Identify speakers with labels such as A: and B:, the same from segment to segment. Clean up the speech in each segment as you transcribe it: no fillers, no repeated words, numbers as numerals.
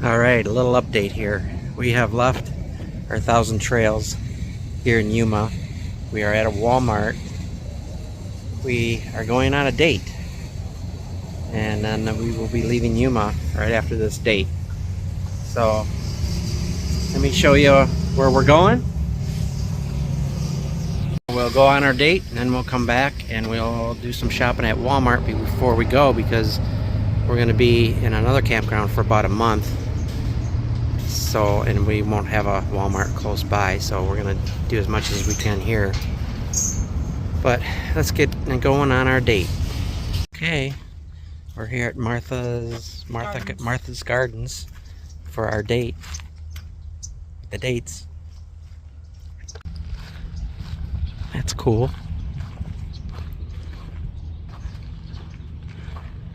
A: All right, a little update here. We have left our 1,000 trails here in Yuma. We are at a Walmart. We are going on a date, and then we will be leaving Yuma right after this date. So let me show you where we're going. We'll go on our date, and then we'll come back and we'll do some shopping at Walmart before we go, because we're going to be in another campground for about a month. So, and we won't have a Walmart close by, so we're going to do as much as we can here. But let's get going on our date. Okay, we're here at Martha's Gardens for our date. The dates. That's cool.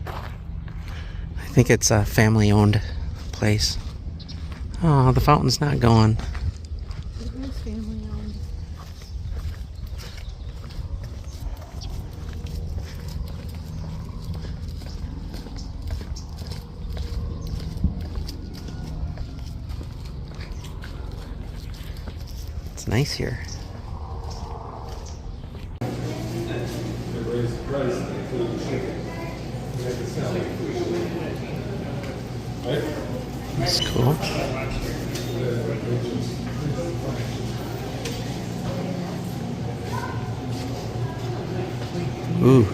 A: I think it's a family-owned place. Oh, the fountain's not going.
B: It is family-owned.
A: It's nice here. That's cool. Ooh,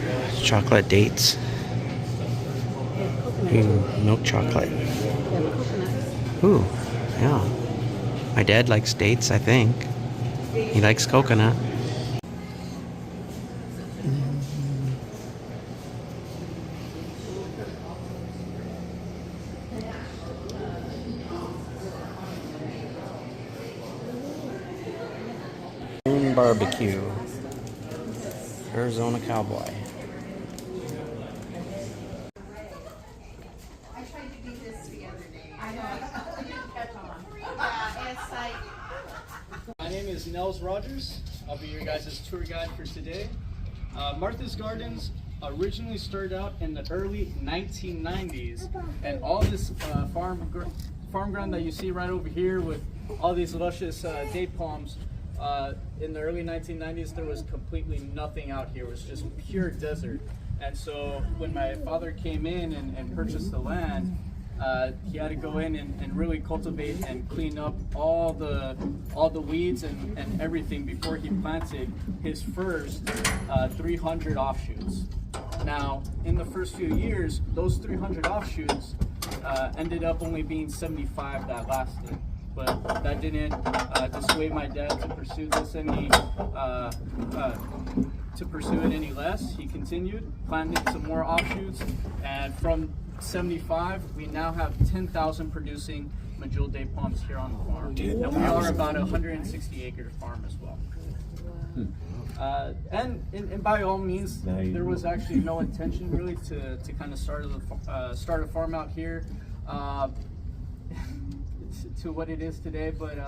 A: chocolate dates. Ooh, milk chocolate. Ooh, yeah. My dad likes dates, I think. He likes coconut. Barbecue. Arizona Cowboy.
C: I tried to do this the other day. I know.
D: My name is Nels Rogers. I'll be your guys' tour guide for today. Martha's Gardens originally started out in the early 1990s, and all this farm ground that you see right over here with all these luscious date palms, in the early 1990s there was completely nothing out here. It was just pure desert. And so when my father came in and purchased the land, he had to go in and really cultivate and clean up all the weeds and everything before he planted his first 300 offshoots. Now, in the first few years, those 300 offshoots ended up only being 75 that lasted. But that didn't dissuade my dad to pursue this any less. He continued, planted some more offshoots, and from 75, we now have 10,000 producing medjool date palms here on the farm. And we are about a 160-acre farm as well. And by all means, there was actually no intention really to kind of start a farm out here to what it is today, but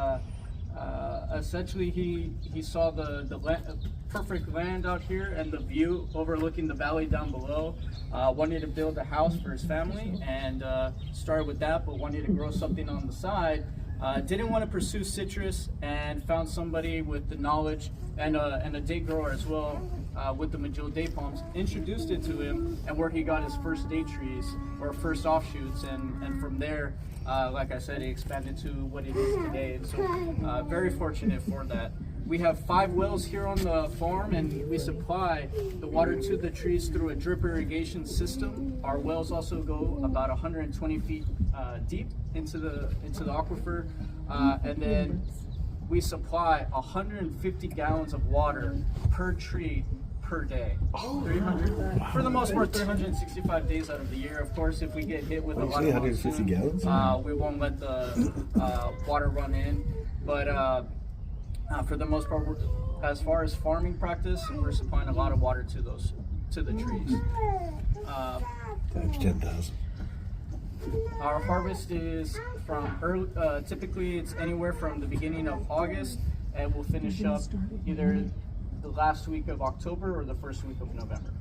D: essentially he saw the perfect land out here and the view overlooking the valley down below. Wanted to build a house for his family, and started with that, but wanted to grow something on the side. Didn't want to pursue citrus, and found somebody with the knowledge and a date grower as well, with the medjool date palms, introduced it to him, and where he got his first date trees or first offshoots, and from there, like I said, it expanded to what it is today. And so very fortunate for that. We have 5 wells here on the farm, and we supply the water to the trees through a drip irrigation system. Our wells also go about 120 feet deep into the aquifer, and then we supply 150 gallons of water per tree per day. 300, for the most part, 365 days out of the year. Of course, if we get hit with a lot of monsoon, we won't let the water run in. But for the most part, as far as farming practice, we're supplying a lot of water to the trees.
E: Times 10,000.
D: Our harvest is from early, typically it's anywhere from the beginning of August, and we'll finish up either the last week of October or the first week of November.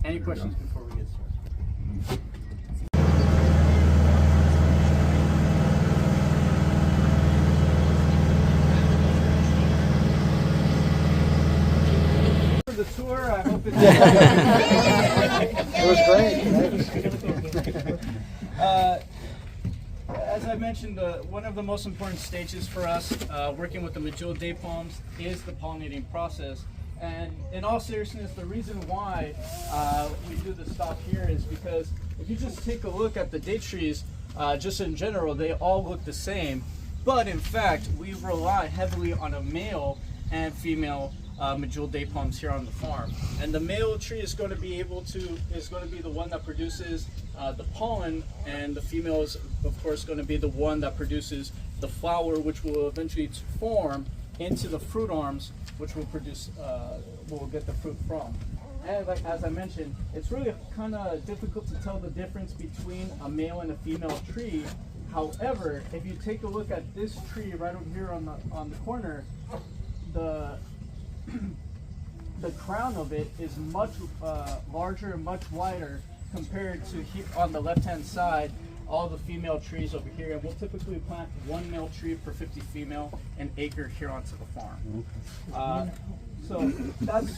D: Any questions before we get started?
E: It was great.
D: As I mentioned, one of the most important stages for us working with the medjool day palms is the pollinating process. And in all seriousness, the reason why we do the stop here is because if you just take a look at the date trees, just in general, they all look the same. But in fact, we rely heavily on a male and female medjool day palms here on the farm. And the male tree is going to be the one that produces the pollen, and the female is of course going to be the one that produces the flower, which will eventually form into the fruit arms, which will produce we'll get the fruit from. And like as I mentioned, it's really kind of difficult to tell the difference between a male and a female tree. However, if you take a look at this tree right over here on the corner, the crown of it is much larger and much wider compared to here on the left-hand side, all the female trees over here. And we'll typically plant one male tree per 50 female, an acre here onto the farm. So that's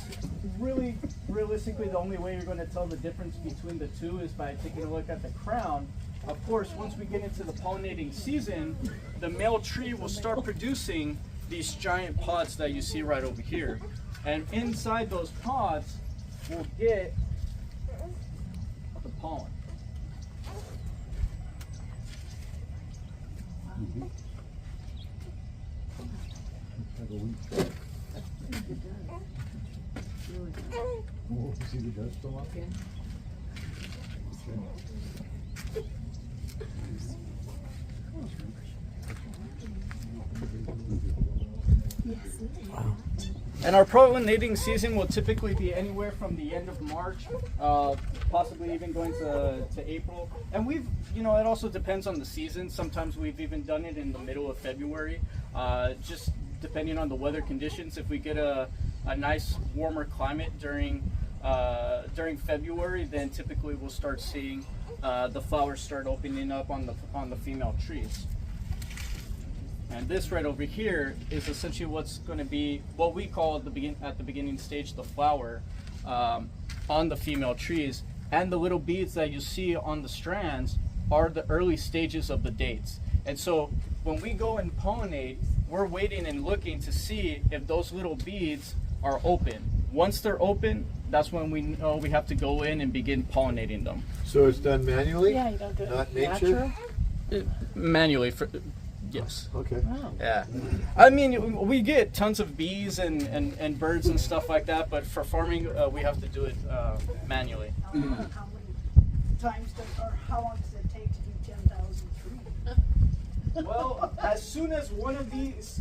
D: really, realistically, the only way you're going to tell the difference between the two is by taking a look at the crown. Of course, once we get into the pollinating season, the male tree will start producing these giant pods that you see right over here. And inside those pods, we'll get the pollen.
E: See the dust come up?
D: And our pollinating season will typically be anywhere from the end of March, possibly even going to April. And we've, it also depends on the season. Sometimes we've even done it in the middle of February, just depending on the weather conditions. If we get a nice warmer climate during February, then typically we'll start seeing the flowers start opening up on the female trees. And this right over here is essentially what's going to be what we call at the beginning stage the flower on the female trees. And the little beads that you see on the strands are the early stages of the dates. And so when we go and pollinate, we're waiting and looking to see if those little beads are open. Once they're open, that's when we know we have to go in and begin pollinating them.
E: So it's done manually?
B: Yeah, you don't do it
E: Not nature?
D: Manually, yes.
E: Okay.
B: Wow.
D: Yeah. I mean, we get tons of bees and birds and stuff like that, but for farming, we have to do it manually.
C: How many times or how long does it take to do 10,000 trees?
D: Well, as soon as one of these,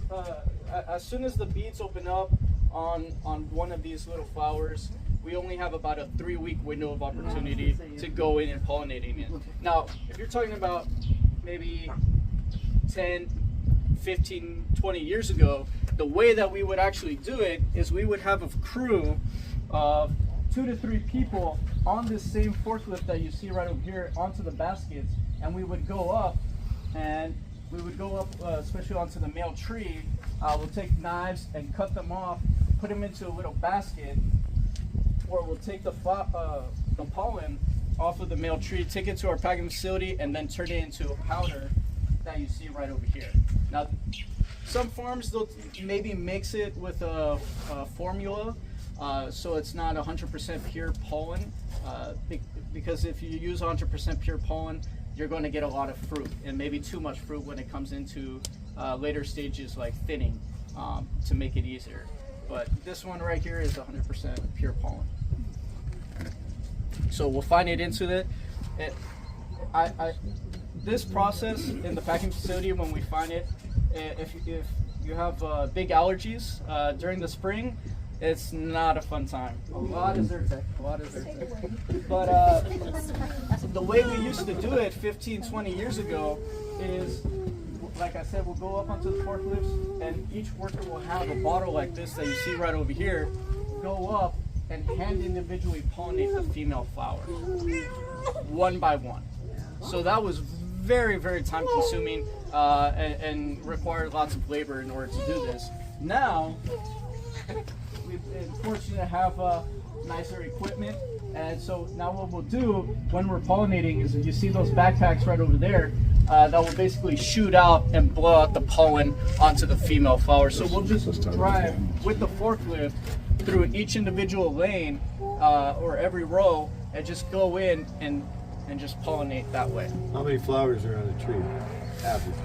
D: as soon as the beads open up on one of these little flowers, we only have about a 3-week window of opportunity to go in and pollinating it. Now, if you're talking about maybe 10, 15, 20 years ago, the way that we would actually do it is we would have a crew of 2 to 3 people on this same forklift that you see right over here onto the baskets, and we would go up especially onto the male tree. We'll take knives and cut them off, put them into a little basket, or we'll take the pollen off of the male tree, take it to our packing facility, and then turn it into a powder that you see right over here. Now, some farms, they'll maybe mix it with a formula, so it's not 100% pure pollen, because if you use 100% pure pollen, you're going to get a lot of fruit, and maybe too much fruit when it comes into later stages like thinning, to make it easier. But this one right here is 100% pure pollen. So we'll find it into it. This process in the packing facility, when we find it, if you have big allergies during the spring, it's not a fun time. A lot of Zyrtec. But the way we used to do it 15, 20 years ago is, like I said, we'll go up onto the forklifts, and each worker will have a bottle like this that you see right over here, go up and hand individually pollinate the female flowers, one by one. So that was very, very time consuming and required lots of labor in order to do this. Now, we've been fortunate to have nicer equipment. And so now what we'll do when we're pollinating is, you see those backpacks right over there, that will basically shoot out and blow out the pollen onto the female flower. So we'll just drive with the forklift through each individual lane or every row and just go in and just pollinate that way.
E: How many flowers are on a tree? Average.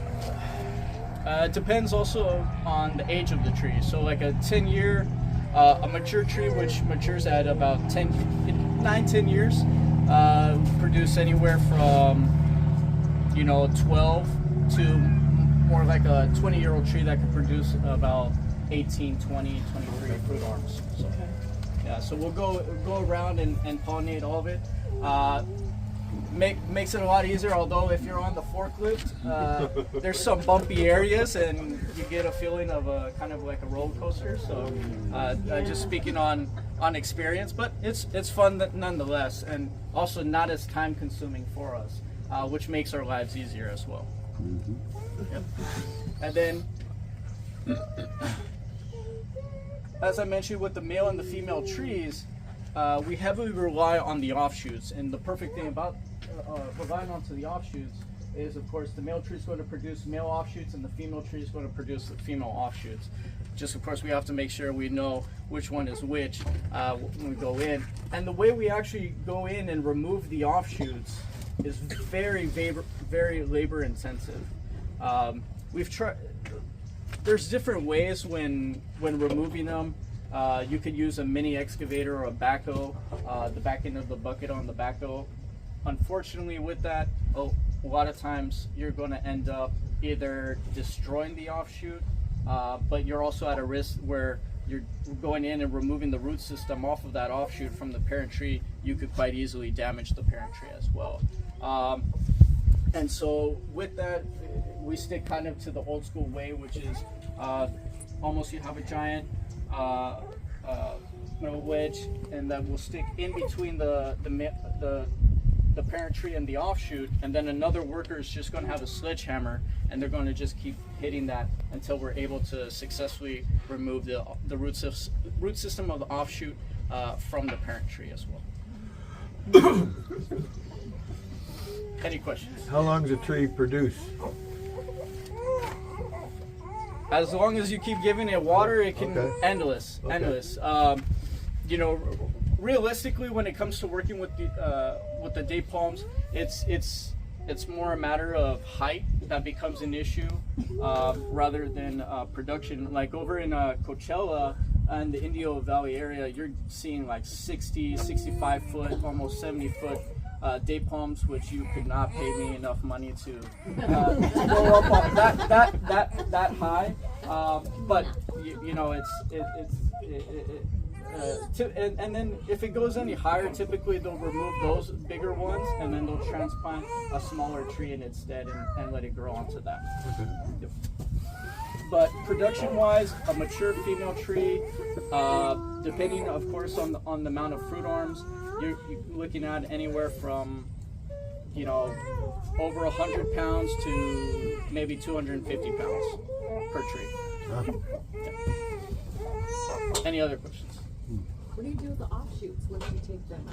D: It depends also on the age of the tree. So like a 10-year, a mature tree which matures at about 9-10 years, produce anywhere from 12 to more like a 20-year-old tree that could produce about 18, 20, 23 fruit arms. So, yeah, so we'll go around and pollinate all of it. Makes it a lot easier, although if you're on the forklift, there's some bumpy areas and you get a feeling of a kind of like a roller coaster. So just speaking on experience, but it's fun nonetheless, and also not as time consuming for us, which makes our lives easier as well. Yep. And then, as I mentioned, with the male and the female trees, we heavily rely on the offshoots, and the perfect thing about relying onto the offshoots is, of course, the male tree is going to produce male offshoots and the female tree is going to produce the female offshoots. Just, of course, we have to make sure we know which one is which when we go in. And the way we actually go in and remove the offshoots is very, very labor intensive. We've tried. There's different ways when removing them. You could use a mini excavator or a backhoe, the back end of the bucket on the backhoe. Unfortunately, with that, a lot of times you're going to end up either destroying the offshoot, but you're also at a risk where you're going in and removing the root system off of that offshoot from the parent tree. You could quite easily damage the parent tree as well. And so with that, we stick kind of to the old school way, which is almost you have a giant wedge, and that will stick in between the parent tree and the offshoot, and then another worker is just going to have a sledgehammer, and they're going to just keep hitting that until we're able to successfully remove the root system of the offshoot from the parent tree as well. Any questions?
E: How long does a tree produce?
D: As long as you keep giving it water, it can endless. Realistically, when it comes to working with the date palms, it's more a matter of height that becomes an issue rather than production. Like over in Coachella and the Indio Valley area, you're seeing like 60, 65 foot, almost 70 foot date palms, which you could not pay me enough money to go up on that high. But and then if it goes any higher, typically they'll remove those bigger ones and then they'll transplant a smaller tree in its stead and let it grow onto that. Yep. But production-wise, a mature female tree, depending, of course, on the amount of fruit arms, you're looking at anywhere from, over 100 pounds to maybe 250 pounds per tree. Yeah. Any other questions?
B: What do you do with the offshoots once you take them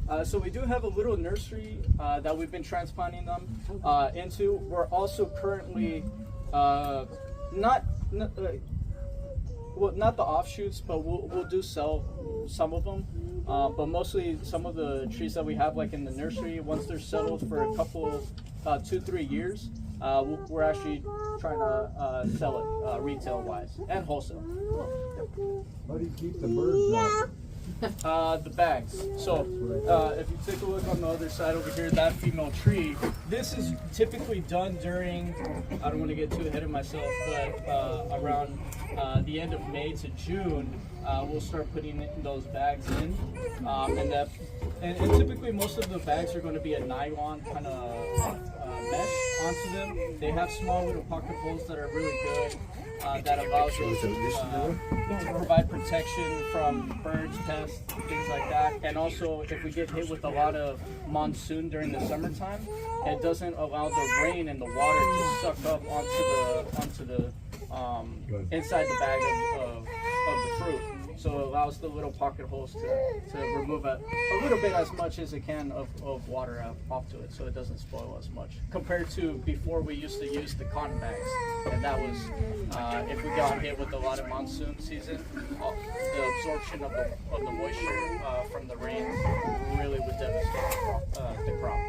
B: out?
D: So we do have a little nursery that we've been transplanting them into. We're also currently not the offshoots, but we'll do sell some of them. But mostly some of the trees that we have, like in the nursery, once they're settled for a couple, 2-3 years, we're actually trying to sell it retail-wise and wholesale.
E: How do you keep the birds off?
D: The bags. So if you take a look on the other side over here, that female tree, this is typically done during, I don't want to get too ahead of myself, but around the end of May to June, we'll start putting those bags in. And typically most of the bags are going to be a nylon kind of mesh onto them. They have small little pocket holes that are really good. That allows us to provide protection from birds, pests, things like that. And also, if we get hit with a lot of monsoon during the summertime, it doesn't allow the rain and the water to suck up onto the inside the bag of the fruit. so it allows the little pocket holes to remove a little bit as much as it can of water off to it, so it doesn't spoil as much compared to before. We used to use the cotton bags, and that was if we got hit with a lot of monsoon season, the absorption of the moisture from the rain really would devastate the crop.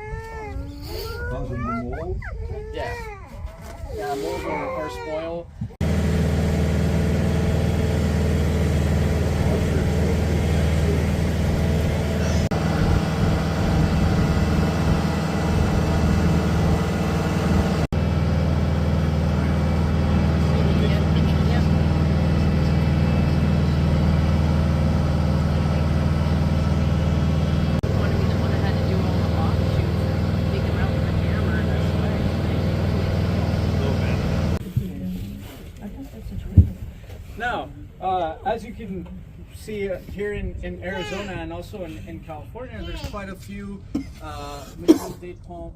E: Causing the mold?
D: Yeah, mold or spoil. Now, as you can see here in Arizona and also in California, there's quite a few medjool date palm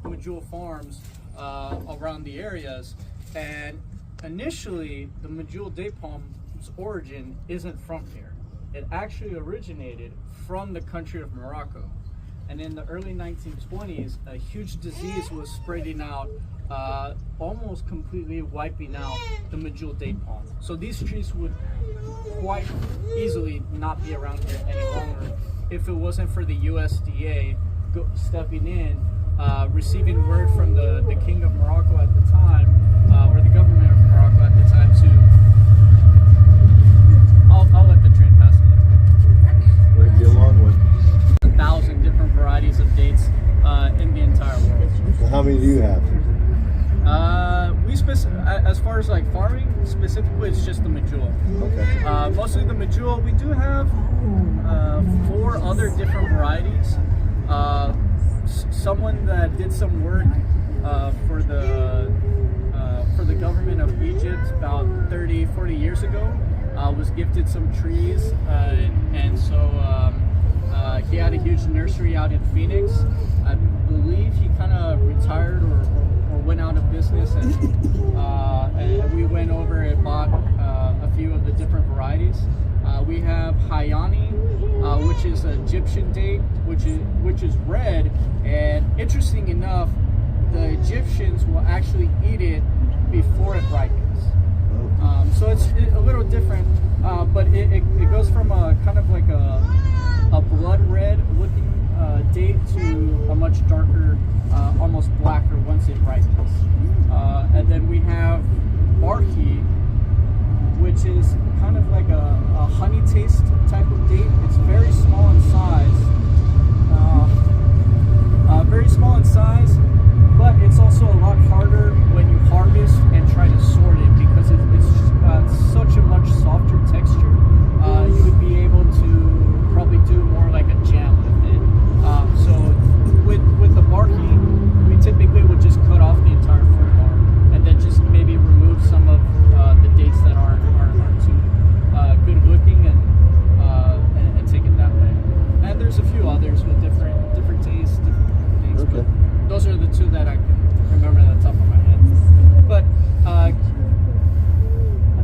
D: medjool farms around the areas. And initially, the medjool date palm's origin isn't from here. It actually originated from the country of Morocco. And in the early 1920s, a huge disease was spreading out, almost completely wiping out the medjool date palm. So these trees would quite easily not be around here any longer if it wasn't for the USDA stepping in, receiving word from the King of Morocco at the time, or the government of Morocco at the time to, I'll let the train pass it.
E: Might be a long one.
D: 1,000 different varieties of dates in the entire world.
E: Well, how many do you have?
D: As far as like farming specifically, it's just the medjool.
E: Okay.
D: Mostly the medjool. We do have 4 other different varieties. Someone that did some work for the government of Egypt about 30-40 years ago was gifted some trees, and so he had a huge nursery out in Phoenix. I believe he kind of retired or went out of business, and we went over and bought a few of the different varieties. We have Hayani, which is an Egyptian date, which is red, and interesting enough, the Egyptians will actually eat it before it ripens. So it's a little different, but it goes from a kind of like a blood red looking date to a much darker, almost blacker once it ripens. And then we have Barki, which is kind of like a honey taste type of date. It's very small in size, but it's also a lot harder when you harvest and try to sort it because it's such a much softer texture. You would be able to probably do more like a jam with it. So with the Barki, we typically would just cut off the entire fruit bar and then just maybe remove some of the dates that aren't too good looking and take it that way. And there's a few others with different tastes, different things.
E: Okay.
D: But those are the 2 that I can remember at the top of my head. But I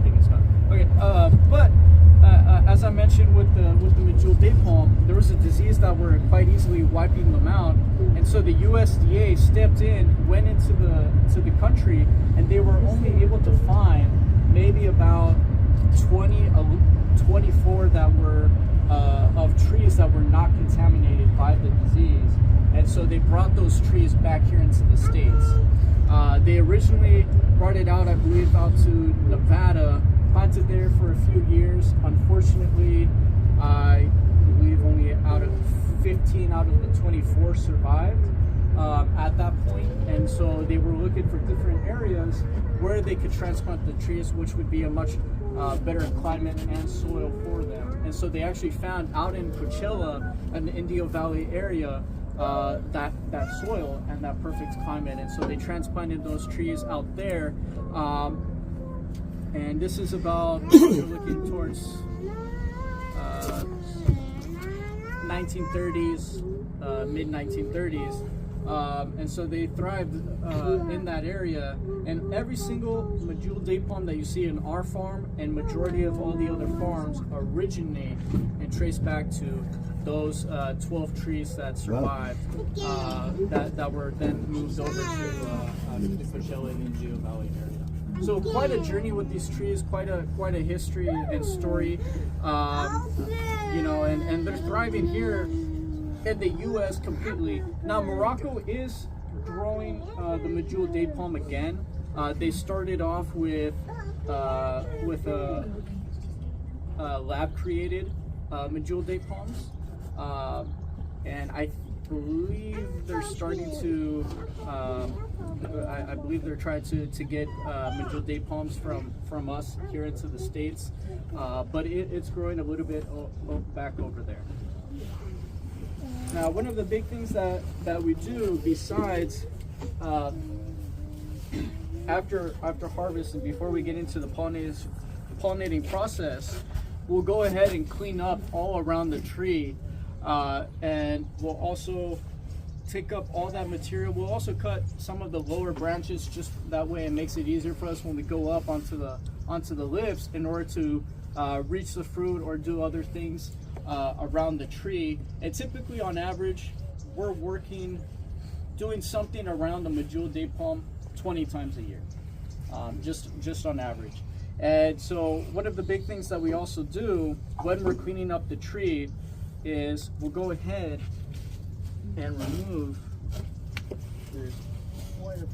D: think it's gone. Okay. But as I mentioned with the medjool date palm, there was a disease that were quite easily wiping them out, and so the USDA stepped in, went into the country, and they were only able to find maybe about 24 that were of trees that were not contaminated by the disease, and so they brought those trees back here into the States. They originally brought it out, I believe, out to Nevada, planted there for a few years. Unfortunately, I believe only 15 out of the 24 survived at that point, and so they were looking for different areas where they could transplant the trees, which would be a much better climate and soil for them. And so they actually found out in Coachella, in the Indio Valley area, that soil and that perfect climate, and so they transplanted those trees out there. And this is about, you're looking towards 1930s, mid 1930s. and so they thrived in that area. And every single medjool date palm that you see in our farm and majority of all the other farms originate and trace back to those 12 trees that survived, that were then moved over to the Coachella and Indio Valley area. So quite a journey with these trees, quite a history and story, you know, and they're thriving here in the U.S. completely. Now Morocco is growing the medjool date palm again. They started off with a lab created medjool date palms, and I believe they're starting to I believe they're trying to get medjool date palms from us here into the States, but it's growing a little bit back over there. Now, one of the big things that we do besides after harvest and before we get into the pollinating process, we'll go ahead and clean up all around the tree, and we'll also take up all that material. We'll also cut some of the lower branches, just that way it makes it easier for us when we go up onto the lips in order to reach the fruit or do other things around the tree. And typically on average, we're doing something around the medjool date palm 20 times a year, just on average. And so one of the big things that we also do when we're cleaning up the tree is we'll go ahead and remove, there's quite a few.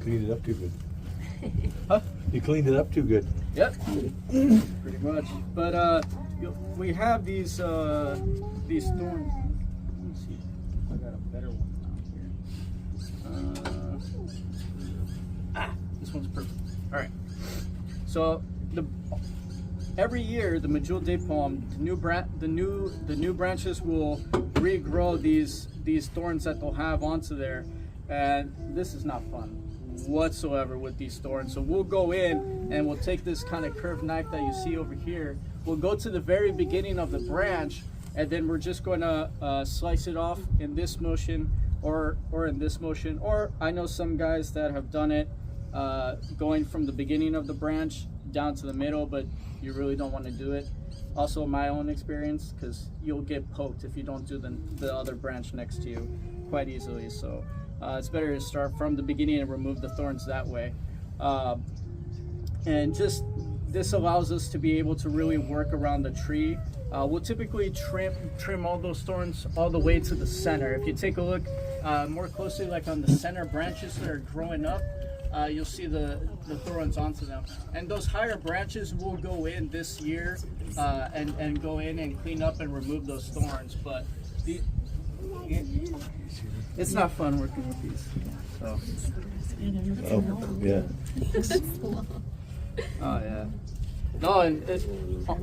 E: Cleaned it up too good.
D: Huh?
E: You cleaned it up too good.
D: Yep, pretty much. But we have these thorns. Let me see if I got a better one down here. This one's perfect. All right. So every year the medjool date palm, the new branches will regrow these thorns that they'll have onto there, and this is not fun whatsoever with these thorns. So we'll go in and we'll take this kind of curved knife that you see over here. We'll go to the very beginning of the branch, and then we're just going to slice it off in this motion or in this motion. Or I know some guys that have done it going from the beginning of the branch down to the middle, but you really don't want to do it. Also my own experience, because you'll get poked if you don't do the other branch next to you quite easily. So it's better to start from the beginning and remove the thorns that way. And just this allows us to be able to really work around the tree. We'll typically trim all those thorns all the way to the center. If you take a look more closely, like on the center branches that are growing up, you'll see the thorns onto them. And those higher branches will go in this year and go in and clean up and remove those thorns. But it's not fun working with these. So.
E: Oh, yeah.
D: Oh yeah. No, and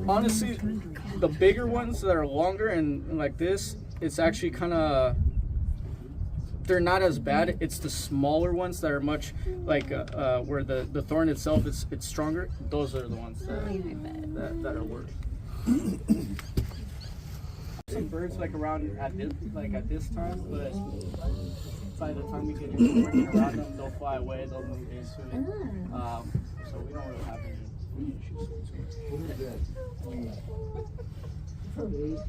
D: honestly, the bigger ones that are longer and like this, it's actually kind of, they're not as bad. It's the smaller ones that are much like where the thorn itself it's stronger. Those are the ones that are worse. Some birds like around at this time, but by the time we get into working around them, they'll fly away. They'll move into it. So we don't really have any issues.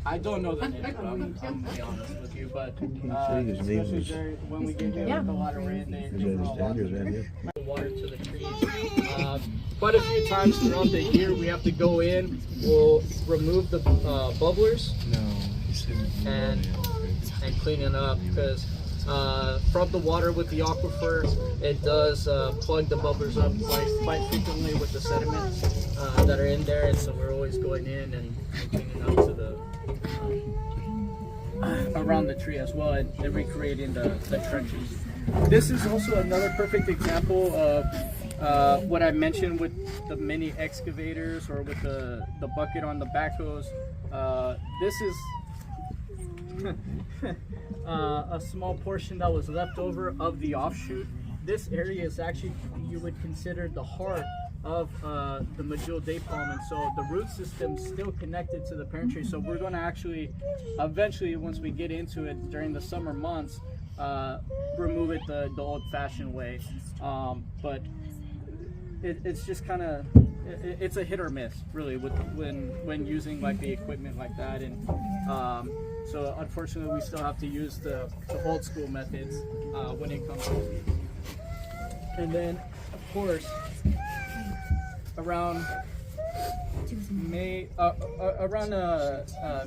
D: I don't know the name. I'm gonna be honest with you, but especially when we get hit with a lot of rain, they draw water to the trees. Quite a few times throughout the year, we have to go in. We'll remove the bubblers and clean it up, because from the water with the aquifer, it does plug the bubblers up quite frequently with the sediments that are in there, and so we're always going in and cleaning up to the around the tree as well, and recreating the trenches. This is also another perfect example of what I mentioned with the mini excavators or with the bucket on the backhoes, this is a small portion that was left over of the offshoot. This area is actually, you would consider the heart of the Medjool date palm, and so the root system's still connected to the parent tree. So we're going to actually, eventually, once we get into it during the summer months, remove it the old-fashioned way. But it's just kind of, it's a hit or miss, really, with when using like the equipment like that. And so unfortunately, we still have to use the old school methods when it comes to these. And then, of course, around May,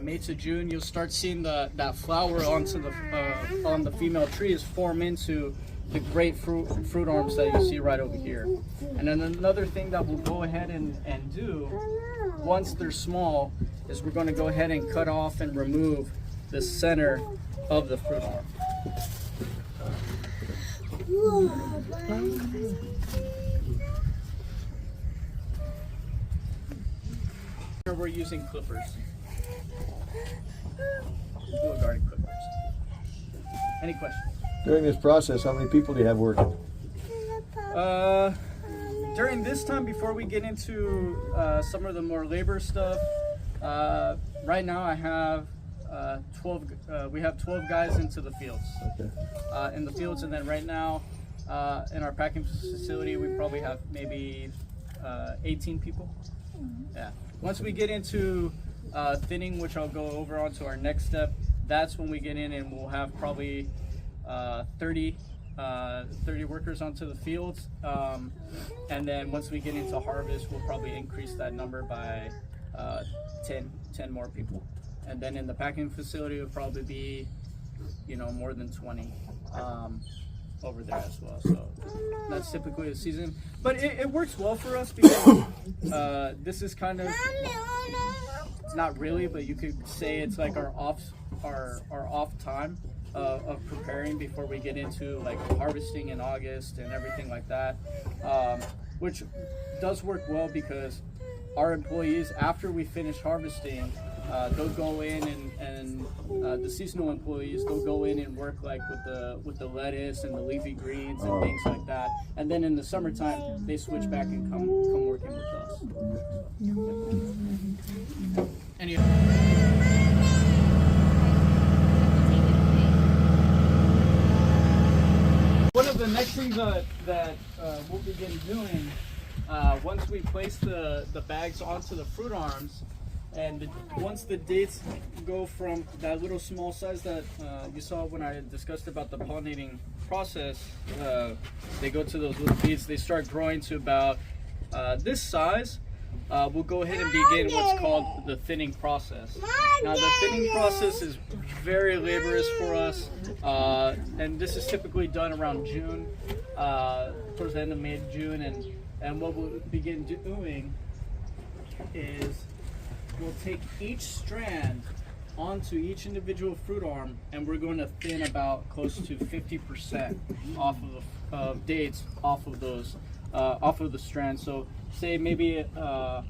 D: May to June, you'll start seeing that flower onto on the female trees form into the great fruit arms that you see right over here. And then another thing that we'll go ahead and do once they're small is we're going to go ahead and cut off and remove the center of the fruit arm. Here we're using clippers, dual guarded clippers. Any questions?
E: During this process, how many people do you have working?
D: During this time, before we get into some of the more labor stuff, right now I have 12. We have 12 guys into the fields.
E: Okay.
D: In the fields, and then right now in our packing facility, we probably have maybe 18 people. Yeah. Once we get into thinning, which I'll go over onto our next step, that's when we get in and we'll have probably 30 workers onto the fields. And then once we get into harvest, we'll probably increase that number by 10 more people. And then in the packing facility, it'll probably be, more than 20 over there as well. So that's typically the season. But it works well for us because this is kind of, it's not really, but you could say it's like our off time of preparing before we get into like harvesting in August and everything like that, which does work well because our employees, after we finish harvesting, they'll go in and the seasonal employees, they'll go in and work like with the lettuce and the leafy greens and things like that. And then in the summertime, they switch back and come working with us. Any one of the next things that we'll begin doing once we place the bags onto the fruit arms, and once the dates go from that little small size that you saw when I discussed about the pollinating process, they go to those little beads, they start growing to about this size. We'll go ahead and begin what's called the thinning process. Now the thinning process is very laborious for us, and this is typically done around June, towards the end of May, June, and what we'll begin doing is we'll take each strand onto each individual fruit arm, and we're going to thin about close to 50% off of dates off of those off of the strand. So say maybe a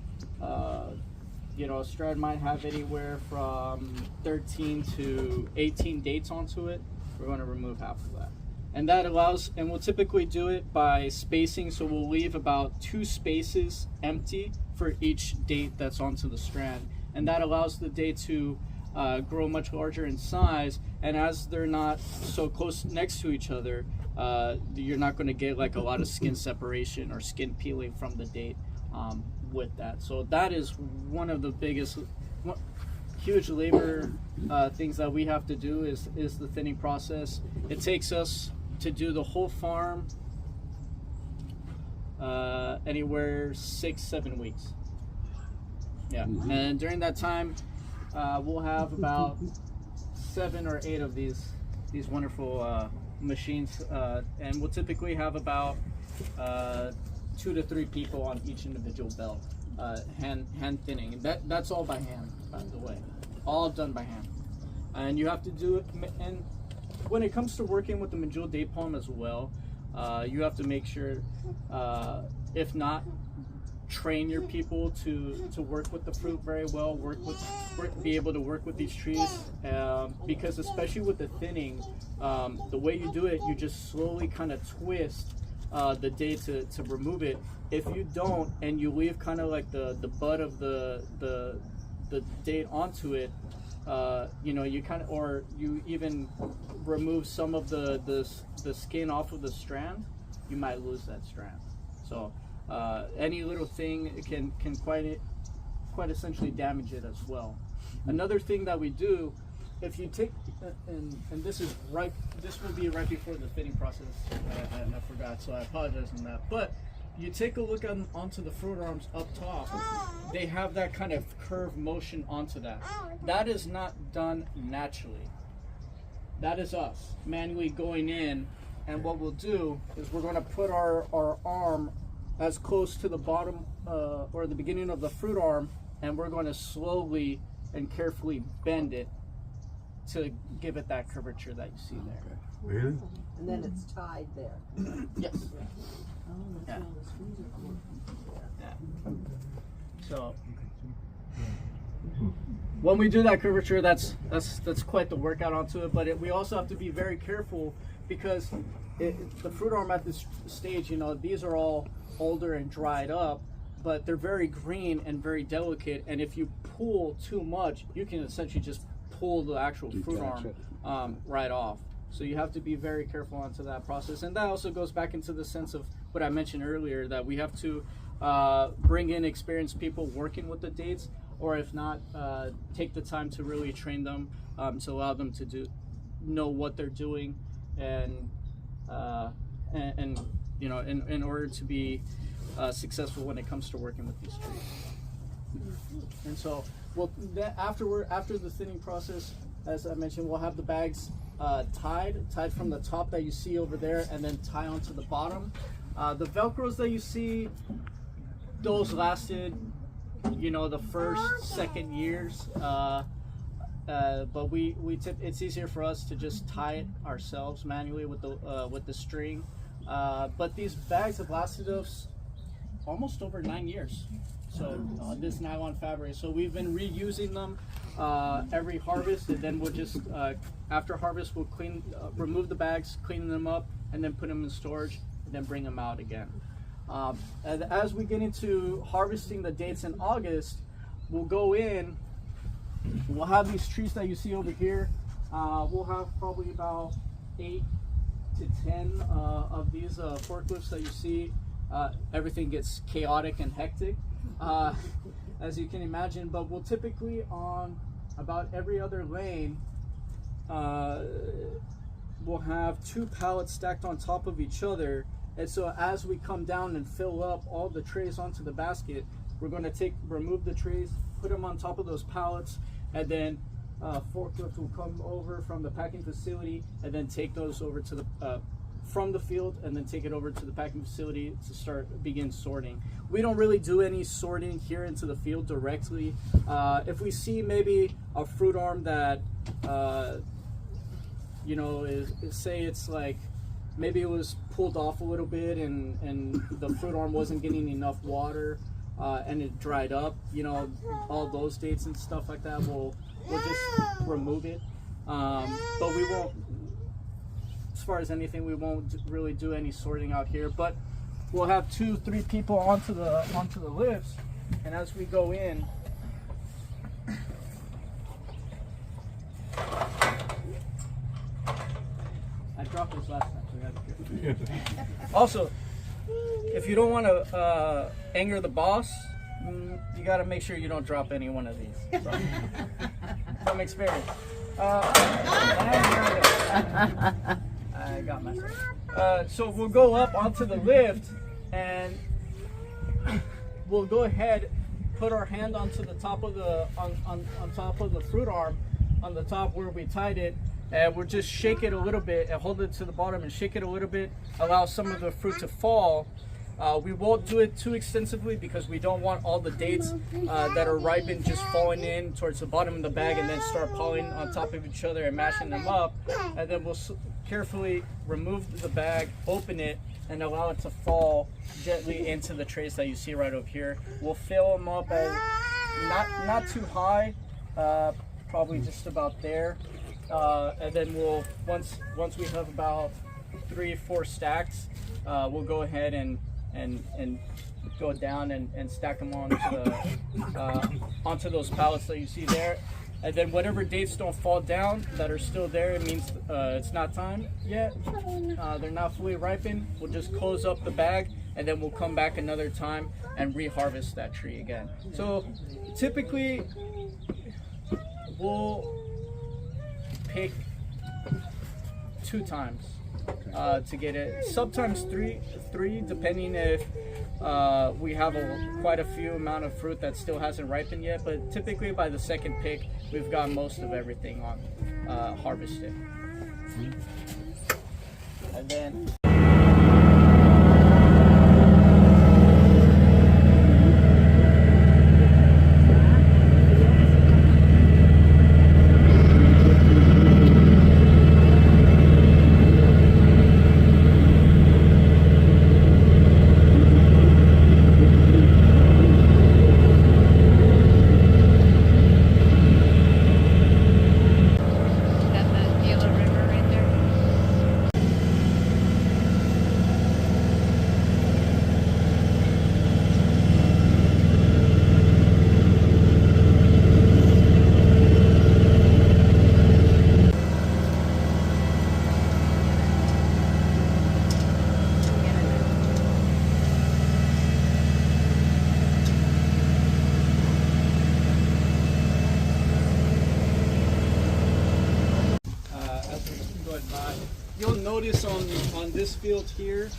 D: strand might have anywhere from 13 to 18 dates onto it. We're going to remove half of that. And that allows, and we'll typically do it by spacing, so we'll leave about 2 spaces empty for each date that's onto the strand. And that allows the date to grow much larger in size, and as they're not so close next to each other, you're not going to get like a lot of skin separation or skin peeling from the date with that. So that is one of the biggest, huge labor things that we have to do is the thinning process. It takes us to do the whole farm anywhere 6-7 weeks. Yeah, and during that time we'll have about 7 or 8 of these wonderful machines, and we'll typically have about 2 to 3 people on each individual belt, hand thinning. And that's all by hand, by the way, all done by hand. And you have to do it. And when it comes to working with the Medjool date palm as well, You have to make sure, if not, train your people to work with the fruit very well, be able to work with these trees, because especially with the thinning, the way you do it, you just slowly kind of twist the date to remove it. If you don't, and you leave kind of like the bud of the date onto it, you know, you kind of, or you even remove some of the skin off of the strand, you might lose that strand. So any little thing can quite essentially damage it as well. Another thing that we do, if you take, and this will be right before the fitting process, I forgot, so I apologize on that, but you take a look onto the fruit arms up top, they have that kind of curved motion onto that. That is not done naturally. That is us manually going in, and what we'll do is we're going to put our arm as close to the bottom or the beginning of the fruit arm, and we're going to slowly and carefully bend it to give it that curvature that you see there.
E: Really?
C: And then it's tied there.
D: Yes.
C: Oh, that's
D: Yeah.
C: how the screws are for.
D: Yeah. So when we do that curvature, that's quite the workout onto it. But we also have to be very careful, because the fruit arm at this stage, you know, these are all older and dried up, but they're very green and very delicate. And if you pull too much, you can essentially just pull the actual fruit arm right off. So you have to be very careful onto that process. And that also goes back into the sense of what I mentioned earlier, that we have to bring in experienced people working with the dates, or if not, take the time to really train them, to allow them to know what they're doing, and you know, in order to be successful when it comes to working with these trees. And so, well, after the thinning process, as I mentioned, we'll have the bags tied from the top that you see over there, and then tie onto the bottom. The Velcros that you see, those lasted, you know, the first, second years. But it's easier for us to just tie it ourselves manually with the string. But these bags have lasted us almost over 9 years. So this nylon fabric. So we've been reusing them every harvest, and then we'll just after harvest we'll remove the bags, clean them up, and then put them in storage, and then bring them out again. And as we get into harvesting the dates in August, we'll go in. We'll have these trees that you see over here. We'll have probably about 8 to 10 of these forklifts that you see. Everything gets chaotic and hectic, as you can imagine, but we'll typically, on about every other lane, we'll have 2 pallets stacked on top of each other. And so as we come down and fill up all the trays onto the basket, we're going to remove the trays, put them on top of those pallets, and then forklift will come over from the packing facility and then take those over to the from the field, and then take it over to the packing facility to begin sorting. We don't really do any sorting here into the field directly. If we see maybe a fruit arm that you know, say it's like maybe it was pulled off a little bit, and the fruit arm wasn't getting enough water, and it dried up, you know, all those dates and stuff like that, we'll just remove it. But we won't, as far as anything, we won't really do any sorting out here. But we'll have 2-3 people onto the lifts, and as we go in, I dropped this last time, so you have to be careful. Also, if you don't want to anger the boss, you got to make sure you don't drop any one of these. So, from experience. I got myself. So we'll go up onto the lift, and we'll go ahead, put our hand onto the top of the on top of the fruit arm, on the top where we tied it, and we'll just shake it a little bit and hold it to the bottom and shake it a little bit, allow some of the fruit to fall, We won't do it too extensively because we don't want all the dates that are ripened just falling in towards the bottom of the bag and then start piling on top of each other and mashing them up. And then we'll carefully remove the bag, open it, and allow it to fall gently into the trays that you see right over here. We'll fill them up as not too high, probably just about there. And then we'll once we have about 3 or 4 stacks, we'll go ahead and go down and stack them onto those pallets that you see there. And then whatever dates don't fall down that are still there, it means it's not time yet. They're not fully ripened. We'll just close up the bag, and then we'll come back another time and reharvest that tree again. So typically we'll pick 2 times to get it. Sometimes three, depending if we have quite a few amount of fruit that still hasn't ripened yet. But typically by the 2nd pick, we've got most of everything on harvested. And then you'll notice on this field here,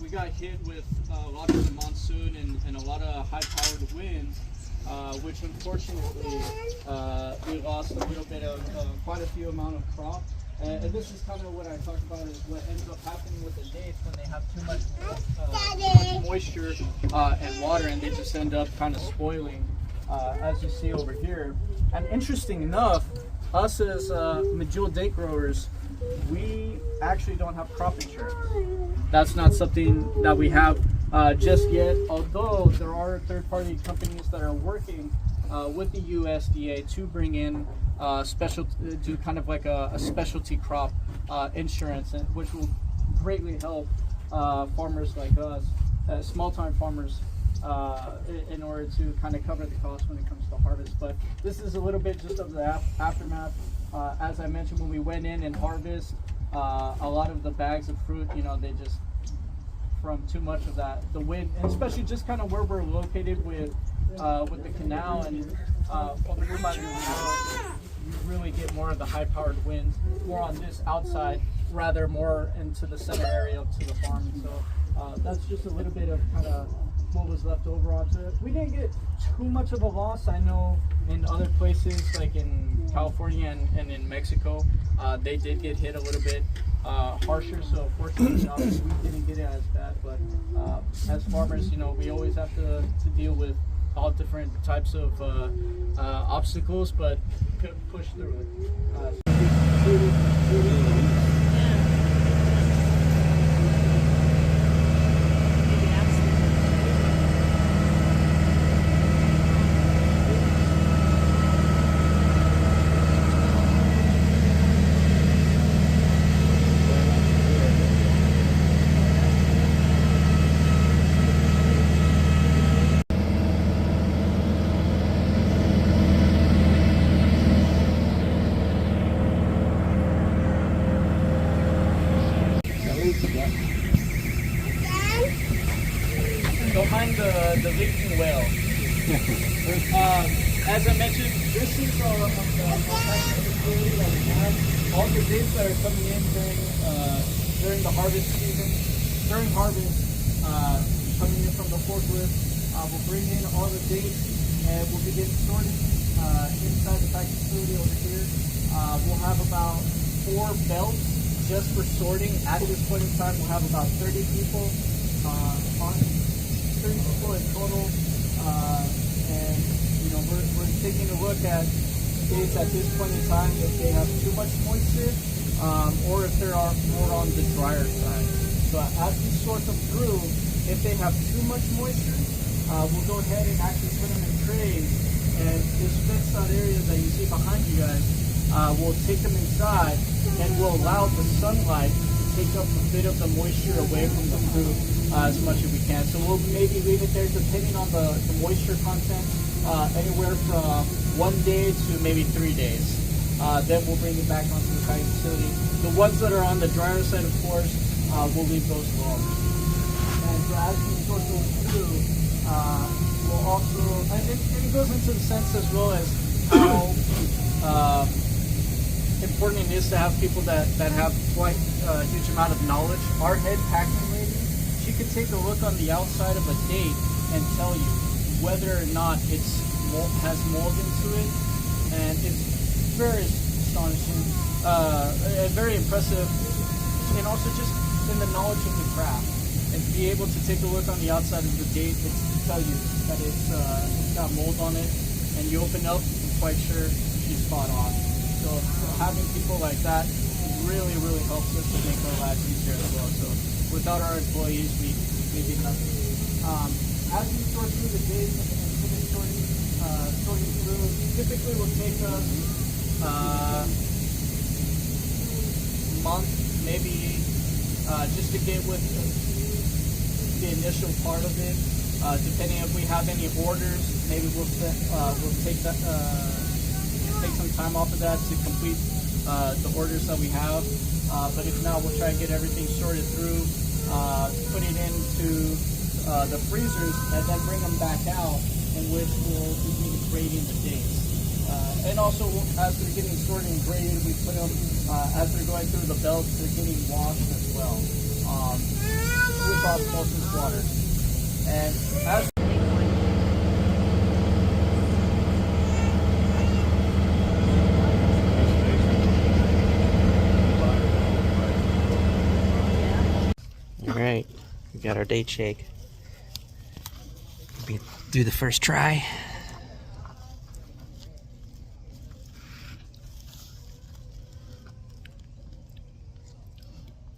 D: we got hit with a lot of the monsoon and a lot of high-powered winds, which unfortunately we lost a little bit of quite a few amount of crop. And this is kind of what I talked about, is what ends up happening with the dates when they have too much moisture and water, and they just end up kind of spoiling, as you see over here. And interesting enough, us as Medjool date growers, we actually don't have crop insurance. That's not something that we have just yet, although there are third-party companies that are working with the USDA to bring in do kind of like a specialty crop insurance, which will greatly help farmers like us, small-time farmers, in order to kind of cover the cost when it comes to harvest. But this is a little bit just of the aftermath. As I mentioned, when we went in and harvest, a lot of the bags of fruit, they just, from too much of that, the wind, and especially just kind of where we're located with the canal and over here by the canal, you really get more of the high-powered winds, more on this outside, rather more into the center area up to the farm. And so that's just a little bit of kind of what was left over onto it. We didn't get too much of a loss. I know in other places like in California and in Mexico, they did get hit a little bit harsher, so fortunately we didn't get it as bad. But as farmers, we always have to deal with all different types of obstacles, but push through it. Don't mind the leaking well. As I mentioned, this is our facility that we have. All the dates that are coming in during the harvest season, during harvest, coming in from the forklift, we'll bring in all the dates and we'll begin sorting inside the packing facility over here. We'll have about 4 belts just for sorting. At this point in time, we'll have about 30 people on 30 people in total, and you know we're taking a look at dates at this point in time if they have too much moisture, or if they are more on the drier side. So as we sort them through, if they have too much moisture, we'll go ahead and actually put them in trays, and this fenced out area that you see behind you guys, we'll take them inside and we'll allow the sunlight to take up a bit of the moisture away from the fruit as much as we can. So we'll maybe leave it there depending on the moisture content, anywhere from 1 day to maybe 3 days. Then we'll bring it back onto the packing facility. The ones that are on the drier side, of course, we'll leave those alone. And so as we sort those through, we'll also, and it goes into the sense as well as how important it is to have people that have quite a huge amount of knowledge. Our head packing lady, she could take a look on the outside of a date and tell you whether or not it's has mold into it, and it's very astonishing, and very impressive, and also just in the knowledge of the craft, and to be able to take a look on the outside of the date and tell you that it's got mold on it, and you open up, I'm quite sure she's spot on. So having people like that really helps us to make our lives easier as well. So without our employees, we do nothing. As we sort through the days and finish sorting through, typically will take us a month, maybe, just to get with the initial part of it. Depending if we have any orders, maybe we'll take that. Take some time off of that to complete the orders that we have, but if not, we'll try and get everything sorted through, put it into the freezers, and then bring them back out, in which we'll begin grading the dates. And also, as they're getting sorted and graded, we put them, as they're going through the belts, they're getting washed as well with osmosis water. And as
A: Alright, we got our date shake. Do the first try.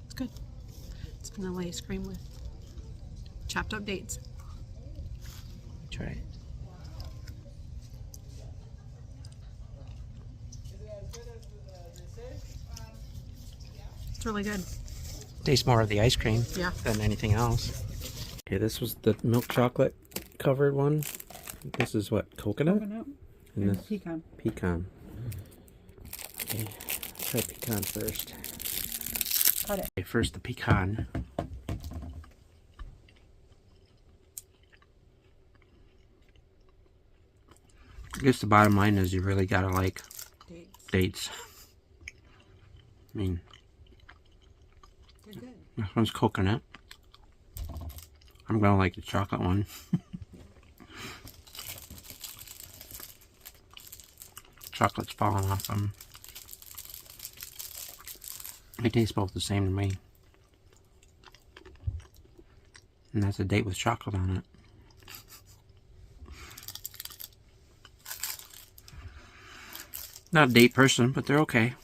B: It's good. It's vanilla ice cream with chopped up dates.
A: Try it.
B: It's really good.
A: Tastes more of the ice cream
B: Yeah.
A: than anything else. Okay, this was the milk chocolate covered one. This is what, coconut?
C: Coconut
A: And
C: and
A: this
C: pecan.
A: pecan. Okay, try pecan first.
C: Cut it.
A: Okay, first the pecan. I guess the bottom line is you really gotta like dates. I mean,
B: They're good.
A: this one's coconut. I'm gonna like the chocolate one. Chocolate's falling off them. They taste both the same to me. And that's a date with chocolate on it. Not a date person, but they're okay.